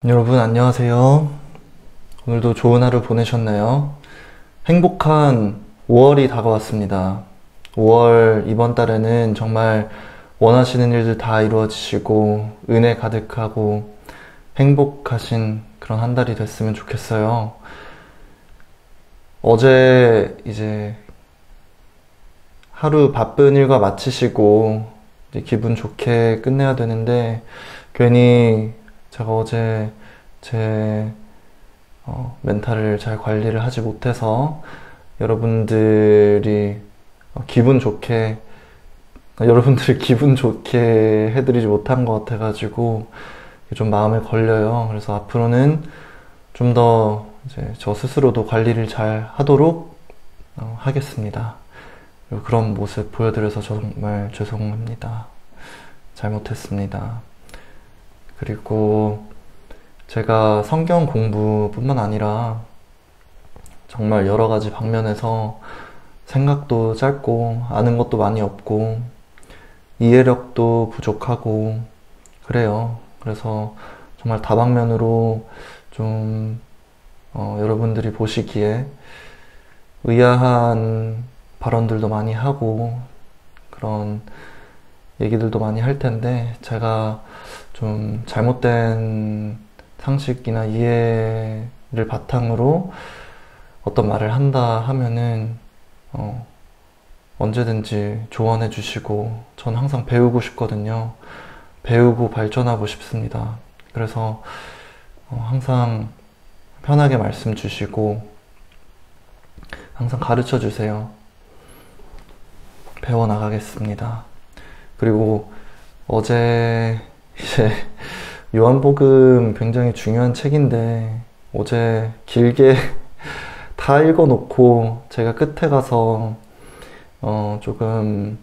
여러분 안녕하세요. 오늘도 좋은 하루 보내셨나요? 행복한 5월이 다가왔습니다. 5월 이번 달에는 정말 원하시는 일들 다 이루어지시고 은혜 가득하고 행복하신 그런 한 달이 됐으면 좋겠어요. 어제 이제 하루 바쁜 일과 마치시고 이제 기분 좋게 끝내야 되는데 괜히 제가 어제 제 멘탈을 잘 관리를 하지 못해서 여러분들이 기분 좋게 여러분들을 기분 좋게 해드리지 못한 것 같아가지고 좀 마음에 걸려요. 그래서 앞으로는 좀 더 이제 저 스스로도 관리를 잘 하도록 하겠습니다. 그리고 그런 모습 보여드려서 정말 죄송합니다. 잘못했습니다. 그리고 제가 성경 공부뿐만 아니라 정말 여러 가지 방면에서 생각도 짧고 아는 것도 많이 없고 이해력도 부족하고 그래요. 그래서 정말 다방면으로 좀 여러분들이 보시기에 의아한 발언들도 많이 하고 그런 얘기들도 많이 할 텐데 제가 좀 잘못된 상식이나 이해를 바탕으로 어떤 말을 한다 하면은 언제든지 조언해 주시고 전 항상 배우고 싶거든요. 배우고 발전하고 싶습니다. 그래서 항상 편하게 말씀 주시고 항상 가르쳐 주세요. 배워나가겠습니다. 그리고 어제 이제 요한복음 굉장히 중요한 책인데 어제 길게 다 읽어놓고 제가 끝에 가서 조금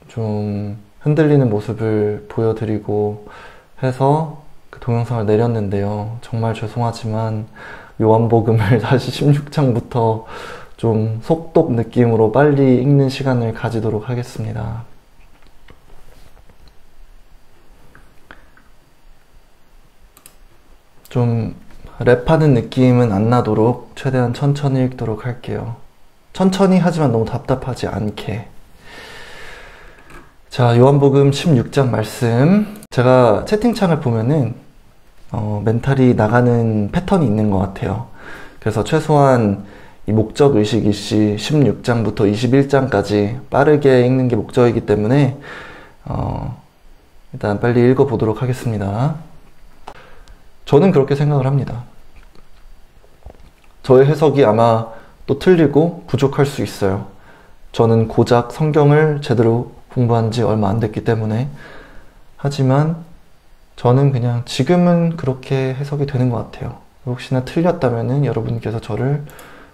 좀 흔들리는 모습을 보여드리고 해서 그 동영상을 내렸는데요. 정말 죄송하지만 요한복음을 다시 16장부터 좀 속독 느낌으로 빨리 읽는 시간을 가지도록 하겠습니다. 좀 랩하는 느낌은 안 나도록 최대한 천천히 읽도록 할게요. 천천히 하지만 너무 답답하지 않게. 자, 요한복음 16장 말씀. 제가 채팅창을 보면은 멘탈이 나가는 패턴이 있는 것 같아요. 그래서 최소한 이 목적 의식이 시 16장부터 21장까지 빠르게 읽는 게 목적이기 때문에 일단 빨리 읽어보도록 하겠습니다. 저는 그렇게 생각을 합니다. 저의 해석이 아마 또 틀리고 부족할 수 있어요. 저는 고작 성경을 제대로 공부한 지 얼마 안 됐기 때문에. 하지만 저는 그냥 지금은 그렇게 해석이 되는 것 같아요. 혹시나 틀렸다면은 여러분께서 저를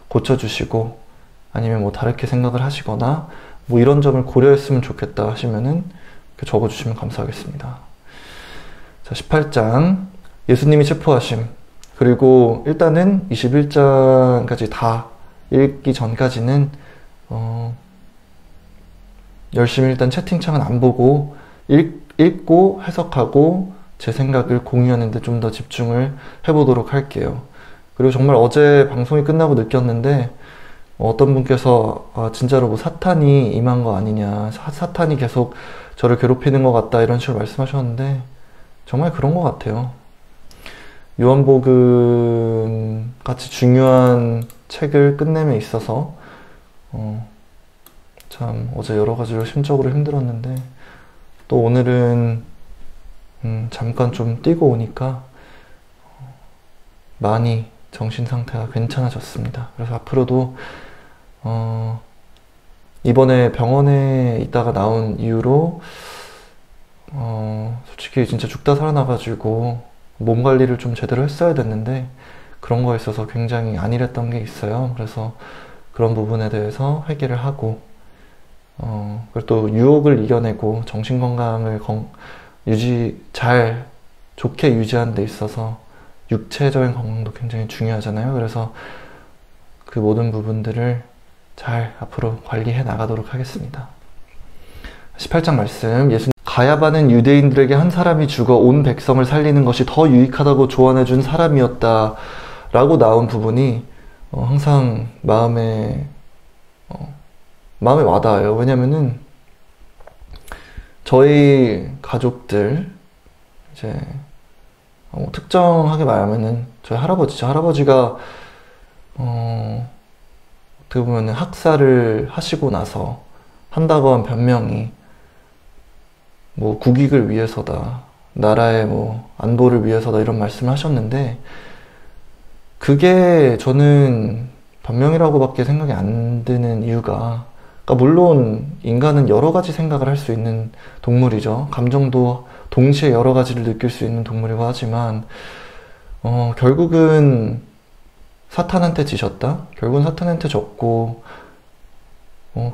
고쳐주시고 아니면 뭐 다르게 생각을 하시거나 뭐 이런 점을 고려했으면 좋겠다 하시면은 적어주시면 감사하겠습니다. 자, 18장 예수님이 체포하심. 그리고 일단은 21장까지 다 읽기 전까지는 열심히 일단 채팅창은 안 보고 읽고 해석하고 제 생각을 공유하는 데 좀 더 집중을 해보도록 할게요. 그리고 정말 어제 방송이 끝나고 느꼈는데 어떤 분께서 진짜로 뭐 사탄이 임한 거 아니냐, 사탄이 계속 저를 괴롭히는 것 같다 이런 식으로 말씀하셨는데 정말 그런 것 같아요. 요한복음 같이 중요한 책을 끝냄에 있어서 참 어제 여러 가지로 심적으로 힘들었는데 또 오늘은 잠깐 좀 뛰고 오니까 많이 정신 상태가 괜찮아졌습니다. 그래서 앞으로도 이번에 병원에 있다가 나온 이후로 솔직히 진짜 죽다 살아나가지고 몸 관리를 좀 제대로 했어야 됐는데 그런 거에 있어서 굉장히 안일했던 게 있어요. 그래서 그런 부분에 대해서 회개를 하고 그리고 또 유혹을 이겨내고 정신건강을 잘 좋게 유지하는 데 있어서 육체적인 건강도 굉장히 중요하잖아요. 그래서 그 모든 부분들을 잘 앞으로 관리해 나가도록 하겠습니다. 18장 말씀. 예수님 바야바는 유대인들에게 한 사람이 죽어 온 백성을 살리는 것이 더 유익하다고 조언해준 사람이었다 라고 나온 부분이 항상 마음에 와닿아요. 왜냐면은 저희 가족들 이제 특정하게 말하면은 저희 할아버지죠. 할아버지가 어떻게 보면은 학살을 하시고 나서 한다고 한 변명이 뭐 국익을 위해서다, 나라의 뭐 안보를 위해서다 이런 말씀을 하셨는데 그게 저는 변명이라고밖에 생각이 안 드는 이유가, 그러니까 물론 인간은 여러 가지 생각을 할 수 있는 동물이죠. 감정도 동시에 여러 가지를 느낄 수 있는 동물이고 하지만 결국은 사탄한테 지셨다? 결국은 사탄한테 졌고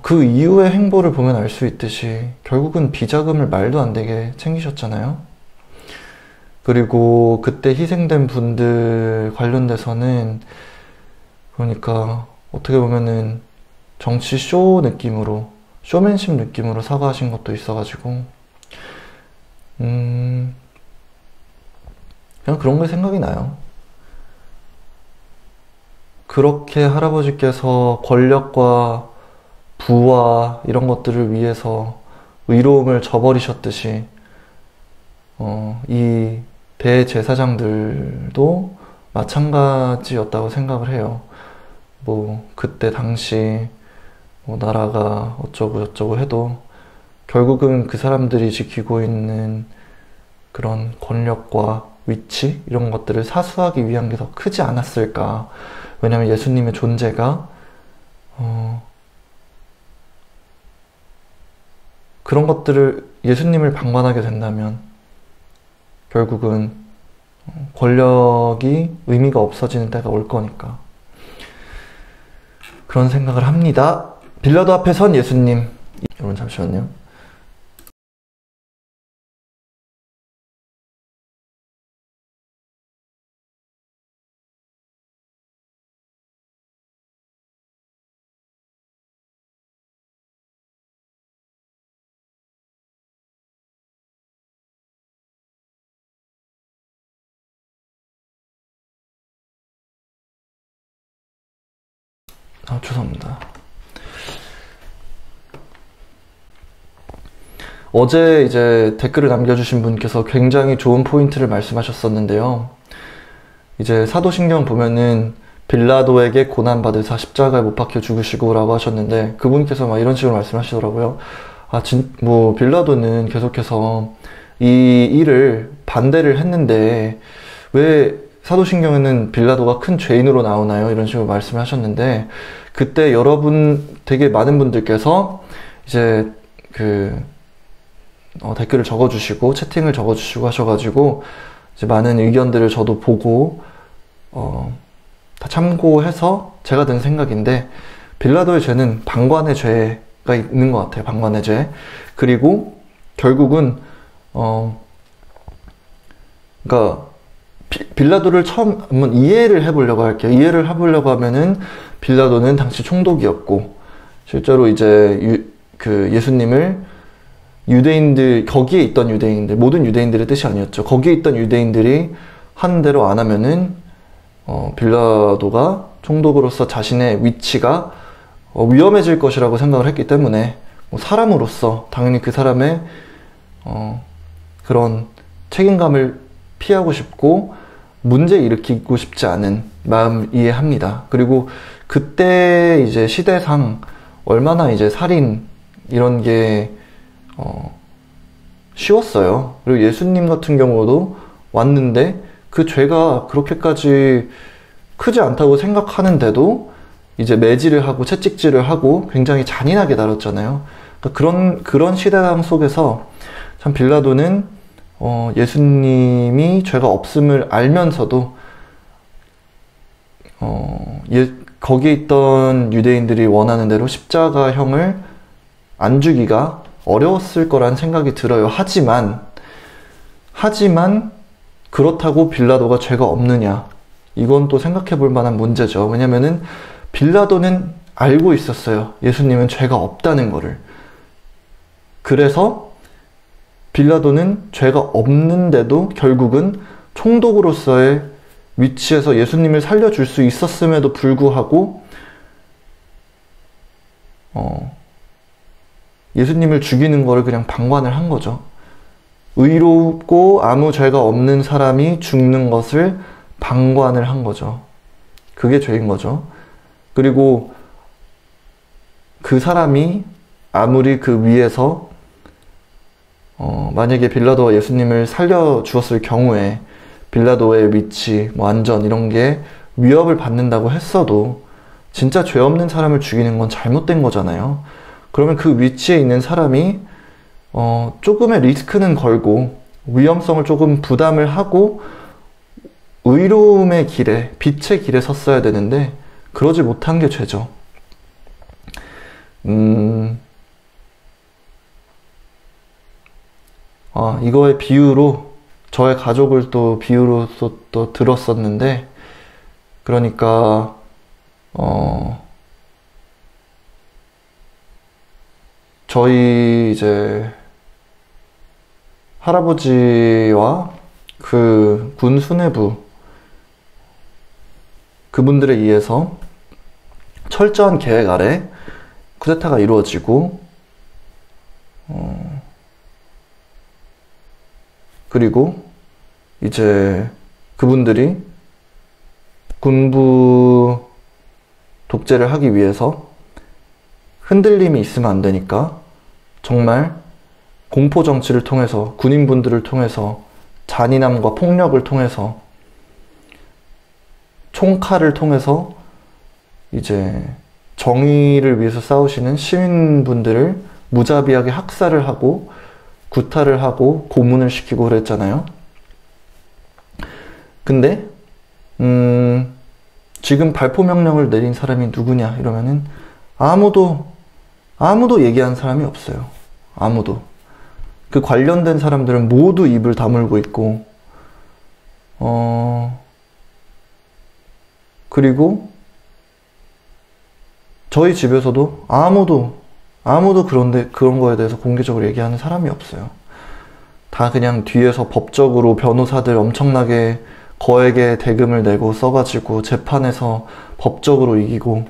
그 이후의 행보를 보면 알 수 있듯이 결국은 비자금을 말도 안 되게 챙기셨잖아요. 그리고 그때 희생된 분들 관련돼서는 그러니까 어떻게 보면은 정치 쇼 느낌으로, 쇼맨십 느낌으로 사과하신 것도 있어가지고 그냥 그런 게 생각이 나요. 그렇게 할아버지께서 권력과 부와 이런 것들을 위해서 의로움을 저버리셨듯이 이 대제사장들도 마찬가지였다고 생각을 해요. 뭐 그때 당시 뭐 나라가 어쩌고 저쩌고 해도 결국은 그 사람들이 지키고 있는 그런 권력과 위치 이런 것들을 사수하기 위한 게 더 크지 않았을까. 왜냐면 예수님의 존재가 그런 것들을, 예수님을 방관하게 된다면 결국은 권력이 의미가 없어지는 때가 올 거니까 그런 생각을 합니다. 빌라도 앞에 선 예수님. 여러분 잠시만요. 죄송합니다. 어제 이제 댓글을 남겨주신 분께서 굉장히 좋은 포인트를 말씀하셨었는데요. 이제 사도신경 보면은 빌라도에게 고난받으사 십자가에 못 박혀 죽으시고 라고 하셨는데 그분께서 막 이런 식으로 말씀하시더라고요. 뭐 빌라도는 계속해서 이 일을 반대를 했는데 왜 사도신경에는 빌라도가 큰 죄인으로 나오나요? 이런 식으로 말씀을 하셨는데 그때 여러분 되게 많은 분들께서 이제 댓글을 적어주시고 채팅을 적어주시고 하셔가지고 이제 많은 의견들을 저도 보고 다 참고해서 제가 든 생각인데 빌라도의 죄는 방관의 죄가 있는 것 같아요. 방관의 죄. 그리고 결국은 그러니까 빌라도를 처음 한번 이해를 해보려고 할게요. 이해를 해보려고 하면은 빌라도는 당시 총독이었고 실제로 이제 예수님을 유대인들, 거기에 있던 유대인들, 모든 유대인들의 뜻이 아니었죠. 거기에 있던 유대인들이 하는 대로 안 하면은 빌라도가 총독으로서 자신의 위치가 위험해질 것이라고 생각을 했기 때문에 사람으로서 당연히 그 사람의 그런 책임감을 피하고 싶고 문제 일으키고 싶지 않은 마음 이해합니다. 그리고 그때 이제 시대상 얼마나 이제 살인 이런 게 쉬웠어요. 그리고 예수님 같은 경우도 왔는데 그 죄가 그렇게까지 크지 않다고 생각하는데도 이제 매질을 하고 채찍질을 하고 굉장히 잔인하게 다뤘잖아요. 그러니까 그런 시대상 속에서 참 빌라도는 예수님이 죄가 없음을 알면서도 거기에 있던 유대인들이 원하는 대로 십자가형을 안 주기가 어려웠을 거란 생각이 들어요. 하지만 그렇다고 빌라도가 죄가 없느냐, 이건 또 생각해 볼 만한 문제죠. 왜냐면은 빌라도는 알고 있었어요. 예수님은 죄가 없다는 거를. 그래서 빌라도는 죄가 없는데도 결국은 총독으로서의 위치에서 예수님을 살려줄 수 있었음에도 불구하고 예수님을 죽이는 거를 그냥 방관을 한 거죠. 의롭고 아무 죄가 없는 사람이 죽는 것을 방관을 한 거죠. 그게 죄인 거죠. 그리고 그 사람이 아무리 그 위에서 만약에 빌라도가 예수님을 살려주었을 경우에 빌라도의 위치, 뭐 안전 이런 게 위협을 받는다고 했어도 진짜 죄 없는 사람을 죽이는 건 잘못된 거잖아요. 그러면 그 위치에 있는 사람이 조금의 리스크는 걸고 위험성을 조금 부담을 하고 의로움의 길에, 빛의 길에 섰어야 되는데 그러지 못한 게 죄죠. 이거의 비유로 저의 가족을 또 비유로 또 들었었는데, 그러니까 저희 이제 할아버지와 그 군 수뇌부 그분들에 의해서 철저한 계획 아래 쿠데타가 이루어지고 그리고 이제 그분들이 군부 독재를 하기 위해서 흔들림이 있으면 안 되니까 정말 공포 정치를 통해서 군인분들을 통해서 잔인함과 폭력을 통해서 총칼을 통해서 이제 정의를 위해서 싸우시는 시민분들을 무자비하게 학살을 하고 구타를 하고 고문을 시키고 그랬잖아요. 근데 지금 발포 명령을 내린 사람이 누구냐 이러면은 아무도 얘기한 사람이 없어요. 아무도. 그 관련된 사람들은 모두 입을 다물고 있고 그리고 저희 집에서도 아무도 그런 거에 대해서 공개적으로 얘기하는 사람이 없어요. 다 그냥 뒤에서 법적으로 변호사들 엄청나게 거액의 대금을 내고 써가지고 재판에서 법적으로 이기고,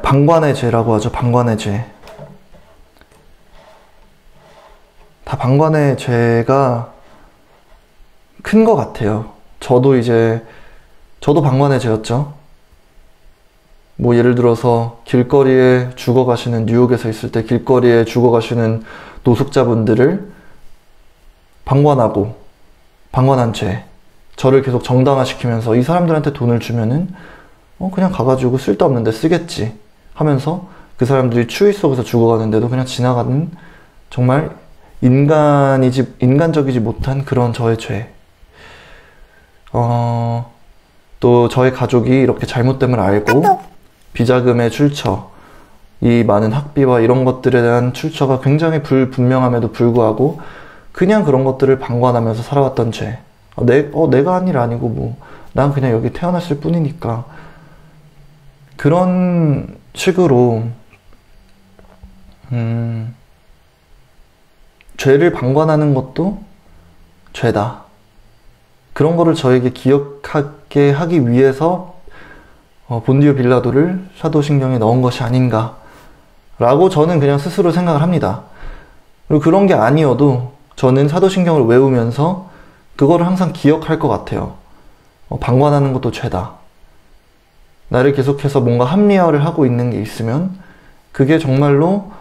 방관의 죄라고 하죠. 방관의 죄. 다 방관의 죄가 큰 것 같아요. 저도 방관의 죄였죠. 뭐 예를 들어서 길거리에 죽어가시는, 뉴욕에서 있을 때 길거리에 죽어가시는 노숙자분들을 방관한 죄, 저를 계속 정당화시키면서 이 사람들한테 돈을 주면은 그냥 가가지고 쓸데없는 데 쓰겠지 하면서 그 사람들이 추위 속에서 죽어가는데도 그냥 지나가는, 정말 인간적이지 못한 그런 저의 죄. 또 저의 가족이 이렇게 잘못됨을 알고 비자금의 출처, 이 많은 학비와 이런 것들에 대한 출처가 굉장히 불분명함에도 불구하고 그냥 그런 것들을 방관하면서 살아왔던 죄. 내가 한 일 아니고 뭐 난 그냥 여기 태어났을 뿐이니까, 그런 식으로 죄를 방관하는 것도 죄다. 그런 거를 저에게 기억하게 하기 위해서 본디오 빌라도를 사도신경에 넣은 것이 아닌가 라고 저는 그냥 스스로 생각을 합니다. 그리고 그런 게 아니어도 저는 사도신경을 외우면서 그거를 항상 기억할 것 같아요. 방관하는 것도 죄다. 나를 계속해서 뭔가 합리화를 하고 있는 게 있으면 그게 정말로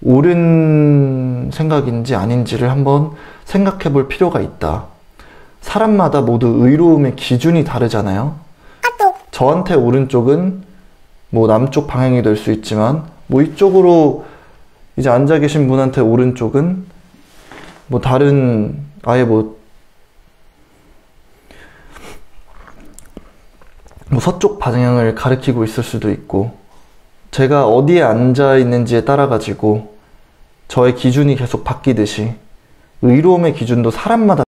옳은 생각인지 아닌지를 한번 생각해 볼 필요가 있다. 사람마다 모두 의로움의 기준이 다르잖아요. 저한테 오른쪽은 뭐 남쪽 방향이 될 수 있지만, 뭐 이쪽으로 이제 앉아 계신 분한테 오른쪽은 뭐 다른, 아예 뭐 서쪽 방향을 가리키고 있을 수도 있고, 제가 어디에 앉아 있는지에 따라 가지고 저의 기준이 계속 바뀌듯이 의로움의 기준도 사람마다